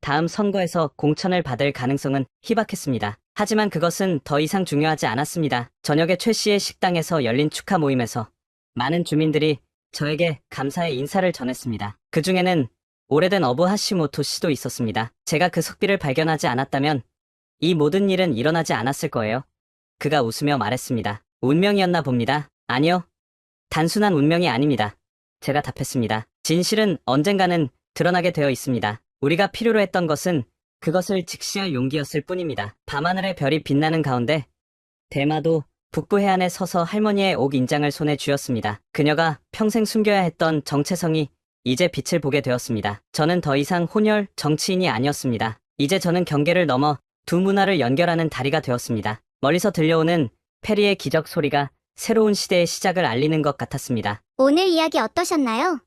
다음 선거에서 공천을 받을 가능성은 희박했습니다. 하지만 그것은 더 이상 중요하지 않았습니다. 저녁에 최 씨의 식당에서 열린 축하 모임에서 많은 주민들이 저에게 감사의 인사를 전했습니다. 그 중에는 오래된 어부 하시모토 씨도 있었습니다. 제가 그 석비를 발견하지 않았다면 이 모든 일은 일어나지 않았을 거예요. 그가 웃으며 말했습니다. 운명이었나 봅니다. 아니요. 단순한 운명이 아닙니다. 제가 답했습니다. 진실은 언젠가는 드러나게 되어 있습니다. 우리가 필요로 했던 것은 그것을 직시할 용기였을 뿐입니다. 밤하늘의 별이 빛나는 가운데 대마도 북부 해안에 서서 할머니의 옥 인장을 손에 쥐었습니다. 그녀가 평생 숨겨야 했던 정체성이 이제 빛을 보게 되었습니다. 저는 더 이상 혼혈 정치인이 아니었습니다. 이제 저는 경계를 넘어 두 문화를 연결하는 다리가 되었습니다. 멀리서 들려오는 페리의 기적 소리가 새로운 시대의 시작을 알리는 것 같았습니다. 오늘 이야기 어떠셨나요?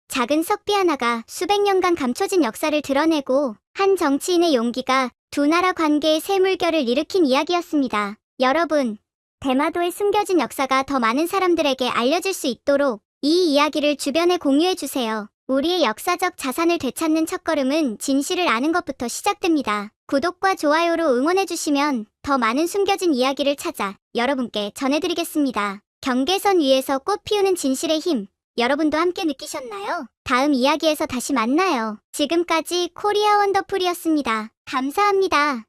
작은 석비 하나가 수백 년간 감춰진 역사를 드러내고 한 정치인의 용기가 두 나라 관계의 새 물결을 일으킨 이야기였습니다. 여러분, 대마도의 숨겨진 역사가 더 많은 사람들에게 알려질 수 있도록 이 이야기를 주변에 공유해주세요. 우리의 역사적 자산을 되찾는 첫걸음은 진실을 아는 것부터 시작됩니다. 구독과 좋아요로 응원해주시면 더 많은 숨겨진 이야기를 찾아 여러분께 전해드리겠습니다. 경계선 위에서 꽃 피우는 진실의 힘, 여러분도 함께 느끼셨나요? 다음 이야기에서 다시 만나요. 지금까지 코리아 원더풀이었습니다. 감사합니다.